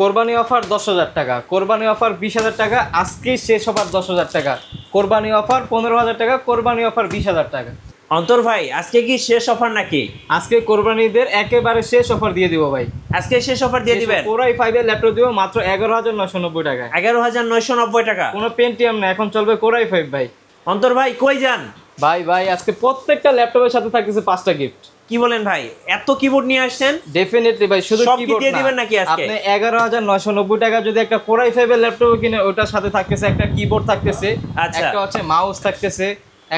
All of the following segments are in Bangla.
কোরবানি অফার 10,000 টাকা, কোরবানি অফার 20,000 টাকা, আজকে শেষ অফার 10,000 টাকা, কোরবানি অফার 15,000 টাকা, কোরবানি অফার 20,000 টাকা। অন্তর ভাই আজকে কি শেষ অফার নাকি? আজকে কোরবানিদের একেবারে শেষ অফার দিয়ে দিব ভাই। আজকে শেষ অফার দিয়ে দিবেন? Core i5 এর ল্যাপটপ দিব মাত্র 11,990 টাকায়। 11,990 টাকা। কোনো পেন্টিয়াম না, এখন চলবে Core i5 ভাই। অন্তর ভাই কই যান? ভাই আজকে প্রত্যেকটা ল্যাপটপের সাথে থাকতেছে 5টা গিফট। কি বলেন ভাই, এত কিবোর্ড নিয়ে আসছেন? ডেফিনেটলি ভাই, শুধু কিবোর্ড দিয়ে দিবেন নাকি আজকে? আপনি 11,990 টাকা যদি একটা Core i5 এর ল্যাপটপ কিনে, ওটার সাথে থাকতেছে একটা কিবোর্ড থাকতেছে, একটা হচ্ছে মাউস থাকতেছে,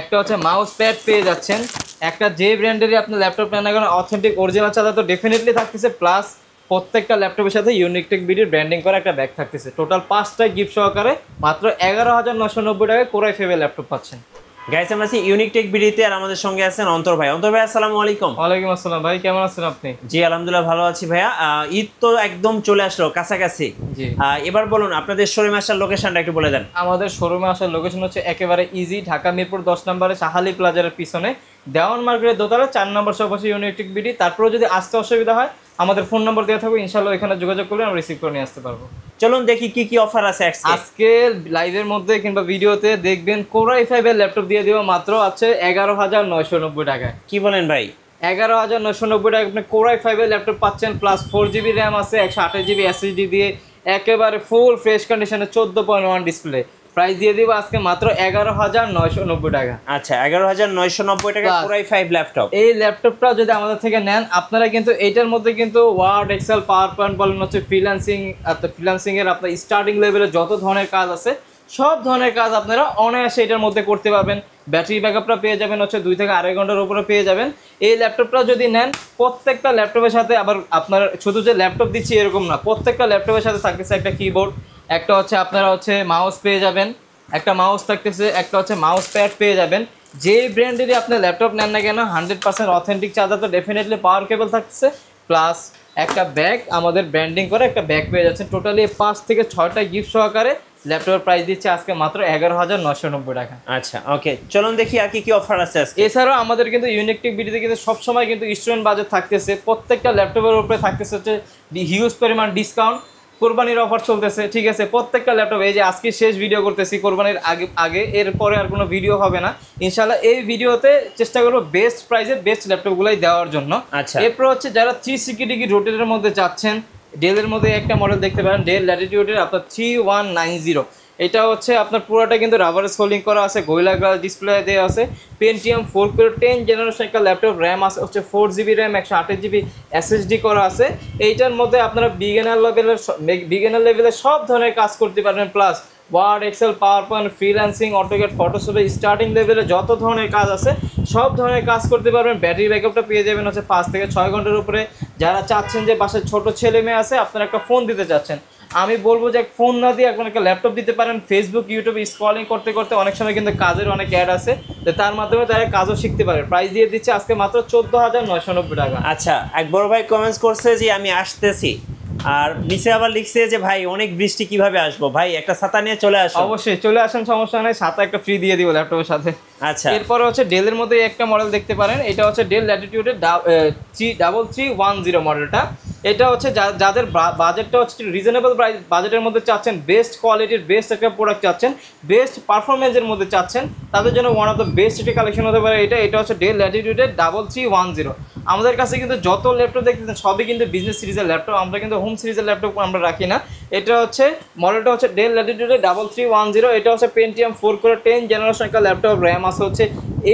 একটা হচ্ছে মাউস প্যাড পেয়ে যাচ্ছেন, একটা যে ব্র্যান্ডেরই আপনি ল্যাপটপ নেন না কেন অথেন্টিক অরিজিনাল চার্জার তো ডেফিনেটলি থাকতেছে, প্লাস প্রত্যেকটা ল্যাপটপের সাথে ইউনিকটেক বিডির ব্র্যান্ডিং করা একটা ব্যাগ থাকতেছে। টোটাল 5টা গিফট সহকারে মাত্র 11,990 টাকায় Core i5 এর ল্যাপটপ পাচ্ছেন। গাইস আমরা আছি ইউনিকটেক বিডিতে, আর আমাদের সঙ্গে আছেন অন্তর ভাই। অন্তর ভাই আসসালামু আলাইকুম। ওয়ালাইকুম আসসালাম ভাই, কেমন আছেন আপনি? জি আলহামদুলিল্লাহ ভালো আছি ভাইয়া। ঈদ তো একদম চলে আসলো কাছাকাছি। জি এবার বলুন আপনাদের শোরুমে আসার লোকেশনটা একটু বলে দেন। আমাদের শোরুমে আসার লোকেশন হচ্ছে একেবারে ইজি, ঢাকা মিরপুর 10 নম্বরে শাহালি প্লাজারের পিছনে দেওয়ান মার্কেটের দোতলা 4 নম্বর শপ আছে ইউনিকটেক বিডি। তারপরেও যদি আসতে অসুবিধা হয় আমাদের ফোন নম্বর দেওয়া থাকবে, ইনশাআল্লাহ এখানে যোগাযোগ করলে আমরা রিসিভ করে নিয়ে আসতে পারবো। চলুন দেখি কি কি অফার আছে আজকে লাইভের মধ্যে কিংবা ভিডিওতে দেখবেন Core i5 এর ল্যাপটপ দিয়ে দিব মাত্র আছে 11,990 টাকায়। কি বলেন ভাই? 11,990 টাকা আপনি Core i5 এর ল্যাপটপ পাচ্ছেন, প্লাস 4GB র্যাম আছে, 128GB SSD দিয়ে একেবারে ফুল ফ্রেশ কন্ডিশনে 14.1 ডিসপ্লে। প্রাইস দিয়ে দিব আজকে মাত্র 11,990 টাকা। আচ্ছা 11,990 টাকা Core i5 ল্যাপটপ। এই ল্যাপটপটা যদি আমাদের থেকে নেন আপনারা কিন্তু এইটার মধ্যে কিন্তু ওয়ার্ড, এক্সেল, পাওয়ার পয়েন্ট বলেন হচ্ছে ফ্রিল্যান্সিং এর আপনার স্টার্টিং লেভেলে যত ধরনের কাজ আছে সব ধরনের কাজ আপনারা অনায়াসে এটার মধ্যে করতে পারবেন। ব্যাটারি ব্যাকআপটা পেয়ে যাবেন হচ্ছে 2 থেকে 2.5 ঘন্টার উপরে পেয়ে যাবেন। এই ল্যাপটপটা যদি নেন প্রত্যেকটা ল্যাপটপের সাথে, আবার আপনার শুধু যে ল্যাপটপ দিচ্ছি এরকম না, প্রত্যেকটা ল্যাপটপের সাথে থাকতেছে একটা কিবোর্ড, একটা হচ্ছে আপনারা হচ্ছে মাউস পেয়ে যাবেন, একটা মাউস থাকতেছে, একটা হচ্ছে মাউস প্যাড পেয়ে যাবেন। যে ব্র্যান্ডেরই আপনি ল্যাপটপ নেন না কেন 100% অথেন্টিক চার্জার তো ডেফিনেটলি পাওয়ার কেবল থাকছে, প্লাস একটা ব্যাগ, আমাদের ব্র্যান্ডিং করে একটা ব্যাগ পেয়ে যাচ্ছেন। টোটালি 5 থেকে 6টা গিফট সহকারে ল্যাপটপের প্রাইস দিচ্ছে আজকে মাত্র 11,990 টাকা। আচ্ছা ওকে, চলুন দেখি আর কি কি অফার আছে আজকে। এছাড়াও আমাদের কিন্তু ইউনিকটেক বিডিতে কিন্তু সবসময় কিন্তু স্টুডেন্ট বাজেট থাকতেছে, প্রত্যেকটা ল্যাপটপের উপরে থাকতেছে হচ্ছে হিউজ পরিমাণ ডিসকাউন্ট। কোরবানির অফার চলতেছে, ঠিক আছে? প্রত্যেকটা ল্যাপটপ, এই যে আজকে শেষ ভিডিও করতেছি কোরবানির আগে এরপরে আর কোনো ভিডিও হবে না ইনশাআল্লাহ। এই ভিডিওতে চেষ্টা করবো বেস্ট প্রাইসের বেস্ট ল্যাপটপগুলোই দেওয়ার জন্য। আচ্ছা এরপর হচ্ছে যারা 360 ডিগ্রি রোটেটের মধ্যে চাচ্ছেন, ডেলের মধ্যে একটা মডেল দেখতে পারেন, ডেল ল্যাটিটিউডের আপনার 3190। এটা হচ্ছে আপনার পুরোটা কিন্তু রাবার সোলিং করা আছে, গোরিলা গ্লাস ডিসপ্লে দেওয়া আছে, পেন্টিয়াম 4 কোর 10 জেনারেশন একটা ল্যাপটপ, র্যাম আছে হচ্ছে 4GB র্যাম, 128GB SSD করা আছে। এইটার মধ্যে আপনারা বিগিনার লেভেলের সব ধরনের কাজ করতে পারবেন, plus Word, Excel, PowerPoint, freelancing, AutoCAD, ফটোশপে স্টার্টিং লেভেলে যত ধরনের কাজ আছে সব ধরনের কাজ করতে পারবেন। ব্যাটারি ব্যাকআপটা পেয়ে যাবেন হচ্ছে 5 থেকে 6 ঘন্টার উপরে। যারা চাচ্ছেন যে বাসায় ছোট ছেলে মেয়ে আছে, আপনারা একটা ফোন দিতে চাচ্ছেন, আমি বলবো যে ফোন না দিয়ে এখন একটা ল্যাপটপ দিতে পারেন। ফেসবুক, ইউটিউবে স্ক্রলিং করতে করতে অনেক সময় কিন্তু কাজের অনেক অ্যাড আছে, তো তার মাধ্যমে তারা কাজও শিখতে পারে। প্রাইস দিয়ে দিচ্ছে আজকে মাত্র 14,990 টাকা। আচ্ছা এক বড় ভাই কমেন্টস করছে যে আমি আসতেছি, আর নিচে আবার লিখছে যে ভাই অনেক বৃষ্টি কিভাবে আসবো, ভাই একটা ছাতা নিয়ে চলে আসো। অবশ্যই চলে আসেন, সমস্যা নেই, ছাতা একটা ফ্রি দিয়ে দিব ল্যাপটপের সাথে। আচ্ছা এরপরে হচ্ছে ডেলের মধ্যে একটা মডেল দেখতে পারেন, এটা হচ্ছে ডেল ল্যাটিটিউডের 3310 মডেলটা। এটা হচ্ছে যাদের বাজেটটা হচ্ছে রিজনেবল বাজেটের মধ্যে চাচ্ছেন, বেস্ট কোয়ালিটির বেস্ট একটা প্রোডাক্ট চাচ্ছেন, বেস্ট পারফরমেন্সের মধ্যে চাচ্ছেন, তাদের জন্য ওয়ান অফ দ্য বেস্ট একটি কালেকশন হতে পারে এটা হচ্ছে ডেল ল্যাটিটিউডের 3310। আমাদের কাছে কিন্তু যত ল্যাপটপ দেখতেছেন সবই কিন্তু বিজনেস সিরিজের ল্যাপটপ, আমরা কিন্তু হোম সিরিজের ল্যাপটপ আমরা রাখি না। এটা হচ্ছে মডেলটা হচ্ছে ডেল ল্যাটিটিউডের 3310। এটা হচ্ছে পেন্টিয়াম 4 কোর 10 জেনারেশন একটা ল্যাপটপ, র্যাম আছে হচ্ছে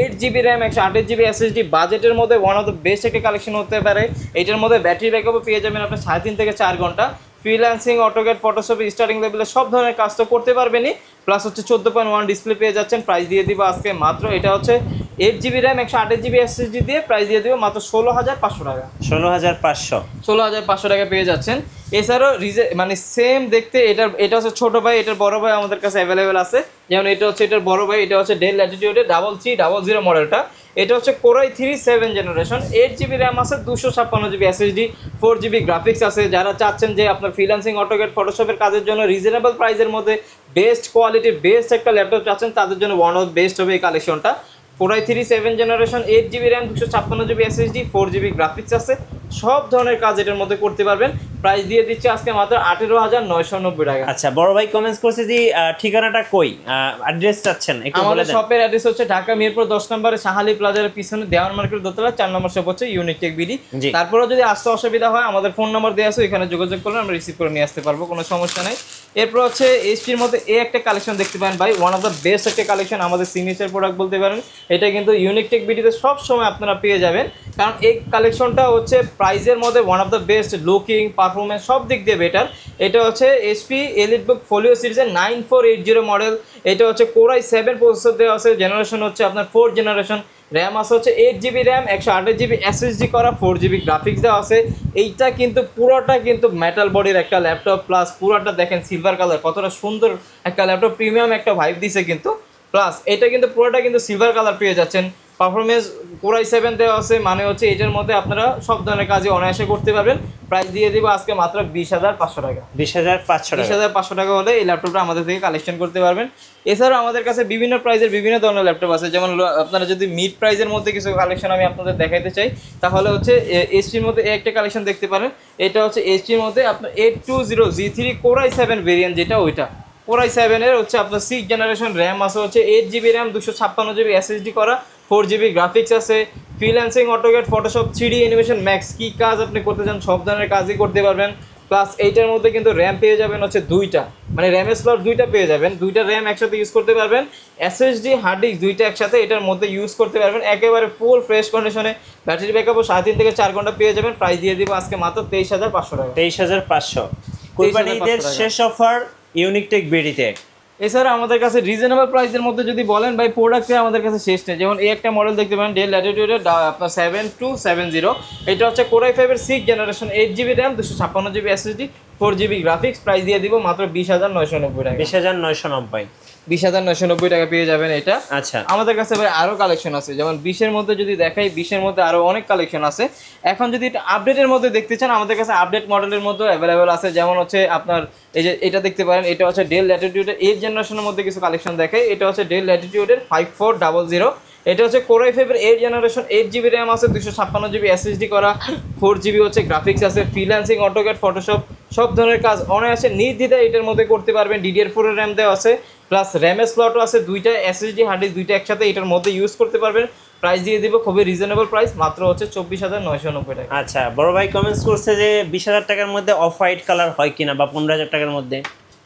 8GB র্যাম, 128GB SSD, বাজেটের মধ্যে ওয়ান অফ দ্য বেস্ট একটা কালেকশন হতে পারে। এটার মধ্যে ব্যাটারি ব্যাকআপও পেয়ে যাবেন আপনি 3.5 থেকে 4 ঘন্টা। ফ্রিল্যান্সিং, অটোক্যাড, ফটোশপ স্টার্টিং লেভেলে সব ধরনের কাজ তো করতে পারবেনই, প্লাস হচ্ছে 14.1 ডিসপ্লে পেয়ে যাচ্ছেন। প্রাইস দিয়ে দিব আজকে মাত্র, এটা হচ্ছে 8GB র্যাম, 128GB SSD দিয়ে প্রাইস দিয়ে দিব মাত্র 16,500 টাকা। 16,500 টাকা পেয়ে যাচ্ছেন। এছাড়াও মানে সেম দেখতে এটা হচ্ছে ছোটো ভাই, এটার বড় ভাই আমাদের কাছে অ্যাভেলেবেল আছে। যেমন এটা হচ্ছে এটার বড় ভাই, এটা হচ্ছে ডেল ল্যাটিটিউডের 3300 মডেলটা। এটা হচ্ছে Core i3 7 generation, 8GB RAM আছে, 256GB SSD, 4GB গ্রাফিক্স আছে। যারা চাচ্ছেন যে আপনার ফ্রিল্যান্সিং, অটোক্যাড, ফটোশপের কাজের জন্য রিজনেবল প্রাইসের মধ্যে বেস্ট কোয়ালিটির বেস্ট একটা ল্যাপটপ চাচ্ছেন, তাদের জন্য ওয়ান অফ বেস্ট হবে এই কালেকশনটা। Core i3 7 generation 8GB RAM 256GB SSD 4GB graphics আছে, সব ধরনের কাজ এটার মধ্যে করতে পারবেন। প্রাইস দিয়ে দিচ্ছি আজকে মাত্র 18,990 টাকা। আচ্ছা, বড় ভাই কমেন্টস করছে যে ঠিকানাটা কই, অ্যাড্রেস চাচ্ছেন একটু বলে আমাদের দেন। শপের অ্যাড্রেস হচ্ছে ঢাকা মিরপুর 10 নম্বরে শাহালি প্লাজার পিছনে দেওয়ান মার্কেট দোতলা 4 নম্বর শপ হচ্ছে ইউনিক টেক বিডি। জি। তারপরেও যদি আসতে অসুবিধা হয় আমাদের ফোন নাম্বার দেওয়া আছে, এখানে যোগাযোগ করলে আমরা রিসিভ করে নিয়ে আসতে পারবো, কোনো সমস্যা নাই। এরপর হচ্ছে এইচপির মধ্যে এই একটা কালেকশন দেখতে পারেন ভাই, ওয়ান অফ দ্য বেস্ট একটা কালেকশন, আমাদের সিগনেচার প্রোডাক্ট বলতে পারেন। এটা কিন্তু ইউনিক টেক বিডিতে সব সময় আপনারা পেয়ে যাবেন, কারণ এই কালেকশনটা হচ্ছে প্রাইজের মধ্যে one of the best, looking performance সব দিক দিয়ে বেটার। এটা হচ্ছে এইচপি এলিটবুক ফোলিও সিরিজের 9480 মডেল। এটা হচ্ছে Core i7 প্রসেসর দেওয়া আছে, জেনারেশন হচ্ছে আপনার 4 জেনারেশন। র্যাম আছে হচ্ছে 8GB র্যাম, 128GB SSD করা, 4GB গ্রাফিক্স দেওয়া আছে। এইটা কিন্তু পুরোটা কিন্তু মেটাল বডির একটা ল্যাপটপ, প্লাস পুরোটা দেখেন সিলভার কালার, কতটা সুন্দর একটা ল্যাপটপ, প্রিমিয়াম একটা ভাইব দিছে কিন্তু। প্লাস এটা কিন্তু পুরোটা কিন্তু সিলভার কালার পেয়ে যাচ্ছেন। পারফরমেন্স Core i7 দেওয়া আছে, মানে হচ্ছে এটার মধ্যে আপনারা সব ধরনের কাজে অনায়াসে করতে পারবেন। প্রাইস দিয়ে দিব আজকে মাত্র 20,500 টাকা। 20,500 টাকা। 20,500 টাকা হলে এই ল্যাপটপটা আমাদের থেকে কালেকশন করতে পারবেন। এছাড়াও আমাদের কাছে বিভিন্ন প্রাইজের বিভিন্ন ধরনের ল্যাপটপ আছে, যেমন আপনারা যদি মিড প্রাইজের মধ্যে কিছু কালেকশন আমি আপনাদের দেখাইতে চাই, তাহলে হচ্ছে এইচপির মধ্যে একটা কালেকশন দেখতে পারেন। এটা হচ্ছে এইচপির মধ্যে আপনার 820G3 Core i7 ভেরিয়েন্ট, যেটা ওইটা Core i7 এর হচ্ছে আপনার 6 জেনারেশন, র্যাম আছে হচ্ছে 8GB র্যাম, 256GB SSD করা, 4GB গ্রাফিক্স আছে। Freelancing, AutoCAD, Photoshop, 3D animation max, কি কাজ আপনি করতে চান সব ধরনের কাজই করতে পারবেন। প্লাস এইটার মধ্যে কিন্তু র্যাম পেয়ে যাবেন হচ্ছে দুইটা, মানে র্যামের স্লট দুইটা পেয়ে যাবেন, দুইটা র্যাম একসাথে ইউজ করতে পারবেন। SSD হার্ড ডিস্ক দুইটা একসাথে এটার মধ্যে ইউজ করতে পারবেন, একেবারে ফুল ফ্রেশ কন্ডিশনে। ব্যাটারি ব্যাকআপও 3.5 থেকে 4 ঘন্টা পেয়ে যাবেন। প্রাইস দিয়ে দিব আজকে মাত্র 23,500 টাকা। 23,500। কুরবানি ঈদের শেষ অফার ইউনিক টেক বিডিতে। এছাড়া আমাদের কাছে রিজনেবল প্রাইসের মধ্যে যদি বলেন ভাই, প্রোডাক্টে আমাদের কাছে শেষ নেই। যেমন এই একটা মডেল দেখতে পারেন ডেল ল্যাটিটিউডের আপনার 7270, এটা হচ্ছে Core i5 এর 6 generation, 8GB RAM, 256GB SSD, 4GB graphics. Price দিয়ে দিব মাত্র 20,990 টাকা। 20,990। 20,990 টাকা পেয়ে যাবেন এটা। আচ্ছা, আমাদের কাছে ভাই আরও কালেকশন আছে, যেমন 20-এর মধ্যে যদি দেখাই, 20-এর মধ্যে আরও অনেক কালেকশন আছে। এখন যদি এটা আপডেটের মধ্যে দেখতে চান, আমাদের কাছে আপডেট মডেলের মধ্যে অ্যাভেলেবেল আছে। যেমন হচ্ছে আপনার এই যে এটা দেখতে পারেন, এটা হচ্ছে ডেল ল্যাটিটিউডের 8 জেনারেশনের মধ্যে কিছু কালেকশন দেখাই। এটা হচ্ছে ডেল ল্যাটিটিউডের 5400, এটা হচ্ছে Core i5 এর 8 জেনারেশন, 8GB র্যাম আছে, 256GB SSD করা, 4GB হচ্ছে গ্রাফিক্স আছে। ফ্রিল্যান্সিং, অটোক্যাড, ফটোশপ সব ধরনের কাজ অনায়াসে নির্দ্বিধায় এটার মধ্যে করতে পারবেন। DDR4 এর র্যাম দেওয়া আছে, প্লাস র্যামের স্লটও আছে দুইটা, SSD হার্ড ডিস্ক দুইটা একসাথে এটার মধ্যে ইউজ করতে পারবেন। প্রাইস দিয়ে দিব খুবই রিজনেবল প্রাইস, মাত্র হচ্ছে 24,990 টাকা। আচ্ছা, বড় ভাই কমেন্টস করছে যে 20,000 টাকার মধ্যে অফ হোয়াইট কালার হয় কিনা, বা 15,000 টাকার মধ্যে।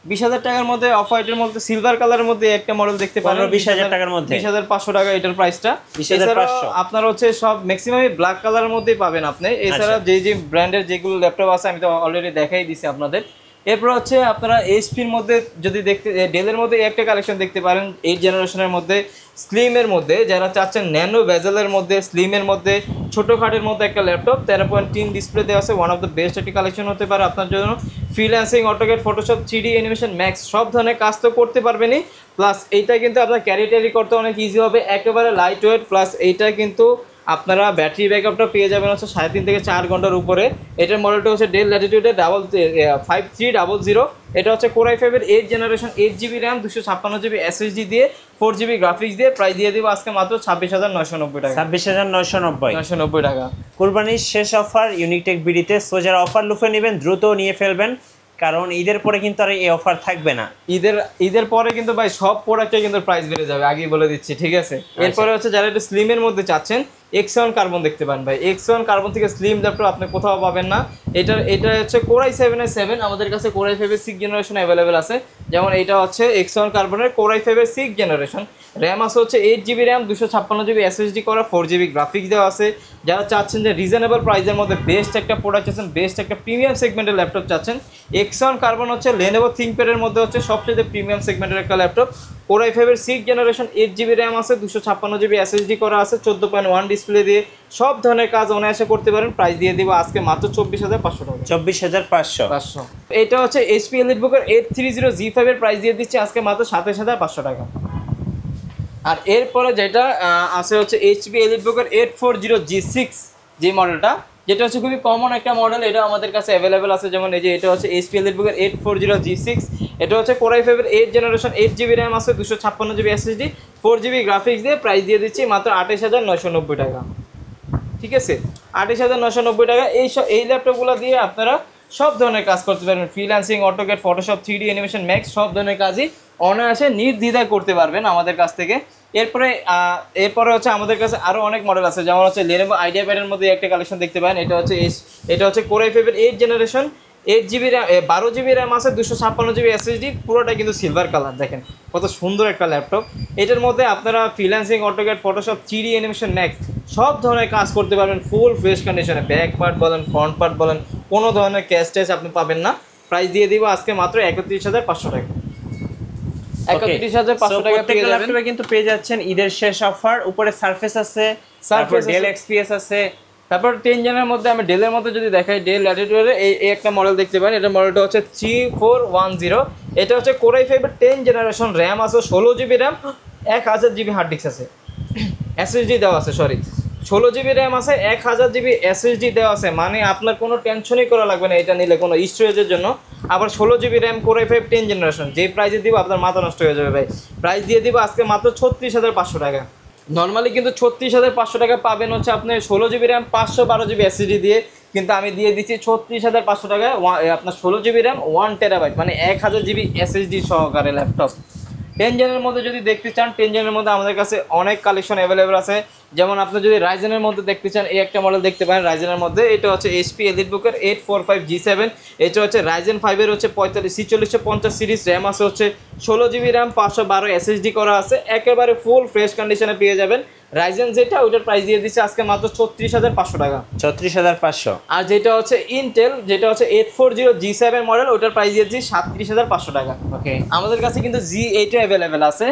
20,000 টাকার মধ্যে অফ হোয়াইটের মধ্যে সিলভার কালারের মধ্যে একটা মডেল দেখতে পারেন, 20,000 টাকার মধ্যে। 20,500 টাকা এটার প্রাইসটা। 20,500। আপনার হচ্ছে সব ম্যাক্সিমামই ব্ল্যাক কালারের মধ্যেই পাবেন আপনি। এছাড়া যে যে ব্র্যান্ডের যেগুলো ল্যাপটপ আছে আমি তো অলরেডি দেখাই দিছি আপনাদের। এরপর হচ্ছে আপনারা এইচপির মধ্যে যদি দেখতে, ডেলের মধ্যে একটা কালেকশন দেখতে পারেন 8 জেনারেশনের মধ্যে, স্লিমের মধ্যে, যারা চাচ্ছেন ন্যানো বেজেলের মধ্যে, স্লিমের মধ্যে, ছোটোখাটের মধ্যে একটা ল্যাপটপ, 13.3 ডিসপ্লে দেওয়া আছে, ওয়ান অফ দ্য বেস্ট একটি কালেকশন হতে পারে আপনার জন্য। Freelancing, AutoCAD, Photoshop, 3D animation max সব ধরনের কাজ তো করতে পারবেনই। প্লাস এইটা কিন্তু আপনার ক্যারি ট্যারি করতে অনেক ইজি হবে, একেবারে লাইট ওয়েট। প্লাস এইটা কিন্তু আপনারা ব্যাটারি ব্যাকআপটা পেয়ে যাবেন হচ্ছে 3.5 থেকে 4 ঘন্টার উপরে। এটার মডেলটা হচ্ছে ডেল ল্যাটিটিউডের 5300। এটা হচ্ছে Core i5 এর 8 generation, 8GB RAM, 256GB SSD দিয়ে, 4GB গ্রাফিক্স দিয়ে। প্রাইস দিয়ে দিব আজকে মাত্র 26,990 টাকা। 26,990 টাকা। কুরবানির শেষ অফার ইউনিক টেক বিডিতে। সো যারা অফার লুফে নেবেন দ্রুত নিয়ে ফেলবেন, কারণ ঈদের পরে কিন্তু আর এই অফার থাকবে না। ঈদের পরে কিন্তু ভাই সব প্রোডাক্টে কিন্তু প্রাইস বেড়ে যাবে, আগেই বলে দিচ্ছি, ঠিক আছে। এরপরে হচ্ছে যারা একটু স্লিমের মধ্যে চাচ্ছেন, X1 কার্বন দেখতে পান ভাই। X1 কার্বন থেকে স্লিম ল্যাপটপ আপনি কোথাও পাবেন না। এটা হচ্ছে Core i7 এর 7, আমাদের কাছে Core i5 এর 6 জেনারেশন অ্যাভেলেবেল আছে। যেমন এটা হচ্ছে X1 কার্বনের Core i5 এর 6 জেনারেশন, র্যাম আছে হচ্ছে 8GB র্যাম, 256GB SSD করা, 4GB গ্রাফিক্স দেওয়া আছে। যারা চাচ্ছেন যে রিজনেবল প্রাইসের মধ্যে বেস্ট একটা প্রোডাক্ট চাচ্ছেন, বেস্ট একটা প্রিমিয়াম সেগমেন্টের ল্যাপটপ চাচ্ছেন, X1 কার্বন হচ্ছে Lenovo ThinkPad এর মধ্যে হচ্ছে সবচেয়ে প্রিমিয়াম সেগমেন্টের একটা ল্যাপটপ। Core i5 এর 6 জেনারেশন, 8GB র্যাম আছে, 256GB SSD করা আছে, 14.1 ডিসপ্লে দিয়ে সব ধরনের কাজ অনায়াসে করতে পারেন। প্রাইস দিয়ে দিব আজকে মাত্র 24,500 টাকা। 24,500। এটা হচ্ছে HP EliteBook এর 830G5 এর প্রাইস দিয়ে দিচ্ছি আজকে মাত্র 27,500 টাকা। আর এরপরে যেটা আছে হচ্ছে HP EliteBook এর 840G6 যে মডেলটা, যেটা হচ্ছে খুবই কমন একটা মডেল, এটা আমাদের কাছে অ্যাভেলেবেল আছে। যেমন এই যে এটা হচ্ছে HP EliteBook 840G6, এটা হচ্ছে Core i5 এর 8 জেনারেশন, 8GB র্যাম আছে, 256GB SSD, 4GB গ্রাফিক্স দিয়ে প্রাইস দিয়ে দিচ্ছি মাত্র 28,990 টাকা। ঠিক আছে, 28,990 টাকা। এই ল্যাপটপগুলো দিয়ে আপনারা সব ধরনের কাজ করতে পারবেন, freelancing, AutoCAD, Photoshop, 3D animation, max সব ধরনের কাজই অনায়াসে নির্দ্বিধায় করতে পারবেন আমাদের কাছ থেকে। এরপরে হচ্ছে আমাদের কাছে আরও অনেক মডেল আছে, যেমন হচ্ছে Lenovo IdeaPad এর মধ্যে একটা কালেকশন দেখতে পারেন। এটা হচ্ছে Core i5 এর 8 generation, 8GB RAM, 12GB RAM আছে, 256GB SSD, পুরোটা কিন্তু সিলভার কালার। দেখেন কত সুন্দর একটা ল্যাপটপ। এটার মধ্যে আপনারা freelancing, AutoCAD, Photoshop, 3D animation, max সব ধরনের কাজ করতে পারবেন ফুল ফ্রেশ কন্ডিশনে। ব্যাক পার্ট বলেন, ফ্রন্ট পার্ট বলেন, কোনো ধরনের ক্যাশ ট্যাশ আপনি পাবেন না। প্রাইস দিয়ে দিব আজকে মাত্র 31,500 টাকা। 31,500 টাকা পেয়ে যাবেন। ল্যাপটপে কিন্তু পেয়ে যাচ্ছেন ঈদের শেষ অফার। উপরে সারফেস আছে, তারপর ডেল XPS আছে, তারপর 10 জেনের মধ্যে আমি ডেলের মধ্যে যদি দেখাই, ডেল ল্যাটিটিউডের এই একটা মডেল দেখতে পারেন। এটা মডেলটা হচ্ছে 3410। এটা হচ্ছে Core i5 এর 10 জেনারেশন, র্যাম আছে 16GB RAM, 1000GB hard disk আছে, SSD দেওয়া আছে, 16GB র্যাম আছে, 1000GB SSD দেওয়া আছে। মানে আপনার কোনো টেনশনই করা লাগবে না এটা নিলে কোনো স্টোরেজের জন্য। আবার 16GB RAM, Core i5 10 generation, যে প্রাইসে দিব আপনার মাথা নষ্ট হয়ে যাবে ভাই। প্রাইস দিয়ে দিব আজকে মাত্র 36,500 টাকা। নর্মালি কিন্তু 36,500 টাকা পাবেন হচ্ছে আপনি 16GB র্যাম, 512GB SSD দিয়ে, কিন্তু আমি দিয়ে দিচ্ছি 36,500 টাকায় আপনার 16GB র্যাম, 1TB মানে 1000GB SSD সহকারে ল্যাপটপ। 10 জেনের মধ্যে যদি দেখতে চান, 10 জেনের মধ্যে আমাদের কাছে অনেক কালেকশন অ্যাভেলেবেল আছে। যেমন আপনি যদি রাইজেনের মধ্যে দেখতে চান, এই একটা মডেল দেখতে পারেন রাইজেনের মধ্যে। এটা হচ্ছে HP EliteBook 845G7, এটা হচ্ছে Ryzen 5 এর হচ্ছে 4650 সিরিজ, র্যাম আছে হচ্ছে 16GB র্যাম, 512 SSD করা আছে, একেবারে ফুল ফ্রেশ কন্ডিশনে পেয়ে যাবেন। রাইজেন যেটা, ওইটার প্রাইস দিয়ে দিচ্ছে আজকে মাত্র 36,500 টাকা। 36,500। আর যেটা হচ্ছে ইন্টেল, যেটা হচ্ছে 840G7 মডেল, ওটার প্রাইস দিয়েছি 37,500 টাকা। ওকে, আমাদের কাছে কিন্তু G8 অ্যাভেলেবেল আছে।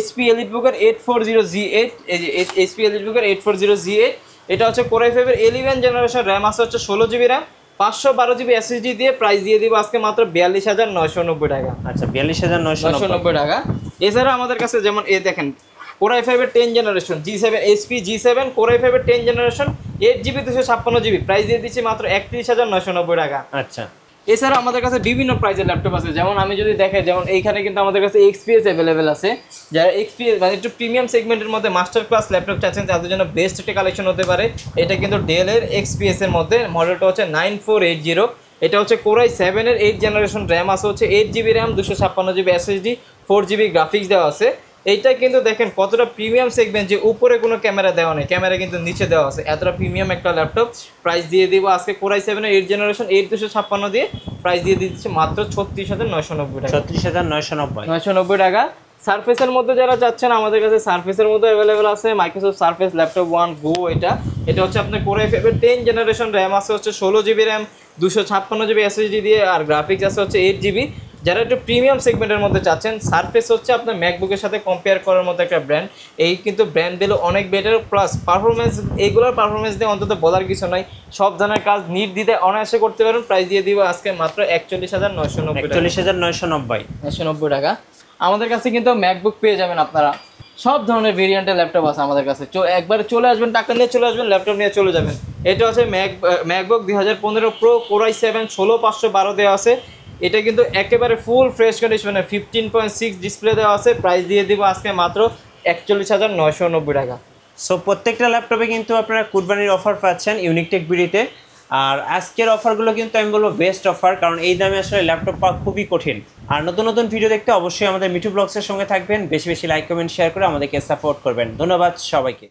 HP EliteBook 840G8, এই যে HP EliteBook 840G8, এটা হচ্ছে Core i5 এর 11 জেনারেশন, র্যাম আছে হচ্ছে 16GB র্যাম, 512GB SSD দিয়ে প্রাইস দিয়ে দিব আজকে মাত্র 42,990 টাকা। আচ্ছা, 42,990 টাকা। এছাড়া আমাদের কাছে যেমন এই দেখেন Core i5 এর 10 generation G7, HP G7 Core i5 এর 10 জেনারেশন, 8GB 256GB, প্রাইস দিয়ে দিচ্ছি মাত্র 31,990 টাকা। আচ্ছা, এছাড়া আমাদের কাছে বিভিন্ন প্রাইসের ল্যাপটপ আছে। যেমন আমি যদি দেখাই, যেমন এইখানে কিন্তু আমাদের কাছে XPS অ্যাভেলেবেল আছে। যারা XPS মানে একটু প্রিমিয়াম সেগমেন্টের মধ্যে মাস্টার ক্লাস ল্যাপটপ চাচ্ছেন, তাদের জন্য বেস্ট একটা কালেকশন হতে পারে। এটা কিন্তু ডেলের XPS এর মধ্যে, মডেলটা হচ্ছে 9480। এটা হচ্ছে Core i7 এর 8 জেনারেশন, র্যাম আছে হচ্ছে 8GB RAM, 256GB SSD, 4GB graphics দেওয়া আছে। এইটা কিন্তু দেখেন কতটা প্রিমিয়াম সেগমেন্ট, যে উপরে কোনো ক্যামেরা দেওয়া নেই, ক্যামেরা কিন্তু নিচে দেওয়া আছে, এতটা প্রিমিয়াম একটা ল্যাপটপ। প্রাইস দিয়ে দিব আজকে Core i7 এর 8 জেনারেশন, 8256 দিয়ে প্রাইস দিয়ে দিচ্ছে মাত্র 36,990 টাকা। 36,990 টাকা। সারফেসের মধ্যে যারা চাচ্ছেন, আমাদের কাছে সারফেসের মধ্যে অ্যাভেলেবেল আছে মাইক্রোসফট সারফেস ল্যাপটপ 1 গো। এটা হচ্ছে আপনার Core i5 এর 10 জেনারেশন, র্যাম আছে হচ্ছে 16GB র্যাম, 256GB SSD দিয়ে, আর গ্রাফিক্স আছে হচ্ছে 8GB। যারা একটু প্রিমিয়াম সেগমেন্টের মধ্যে চাচ্ছেন, সারফেস হচ্ছে আপনার ম্যাকবুকের সাথে কম্পেয়ার করার মতো একটা ব্র্যান্ড। এই কিন্তু ব্র্যান্ড দিলে অনেক বেটার, প্লাস পারফরমেন্স, এইগুলোর পারফরমেন্স দিয়ে অন্তত বলার কিছু নাই। সব ধরনের কাজ নির্দ্বিধায় অনায়াসে করতে পারেন। প্রাইস দিয়ে দিব আজকে মাত্র 41,990 টাকা। আমাদের কাছে কিন্তু ম্যাকবুক পেয়ে যাবেন আপনারা, সব ধরনের ভেরিয়েন্টের ল্যাপটপ আছে আমাদের কাছে। একবারে চলে আসবেন, টাকা নিয়ে চলে আসবেন, ল্যাপটপ নিয়ে চলে যাবেন। এটা হচ্ছে ম্যাকবুক 2015 প্রো, Core i7 16512 দেওয়া আছে। এটা কিন্তু একেবারে ফুল ফ্রেশ কন্ডিশনে 15.6 ডিসপ্লে দেওয়া আছে। প্রাইস দিয়ে দিব আজকে মাত্র 41,990 টাকা। সো প্রত্যেকটা ল্যাপটপে কিন্তু আপনারা কুরবানির অফার পাচ্ছেন ইউনিকটেক বিডিতে। আর আজকের অফারগুলো কিন্তু আমি বলবো বেস্ট অফার, কারণ এই দামে আসলে ল্যাপটপ পাওয়া খুবই কঠিন। আর নতুন নতুন ভিডিও দেখতে অবশ্যই আমাদের মিঠু ব্লগসের সঙ্গে থাকবেন। বেশি বেশি লাইক, কমেন্ট, শেয়ার করে আমাদেরকে সাপোর্ট করবেন। ধন্যবাদ সবাইকে।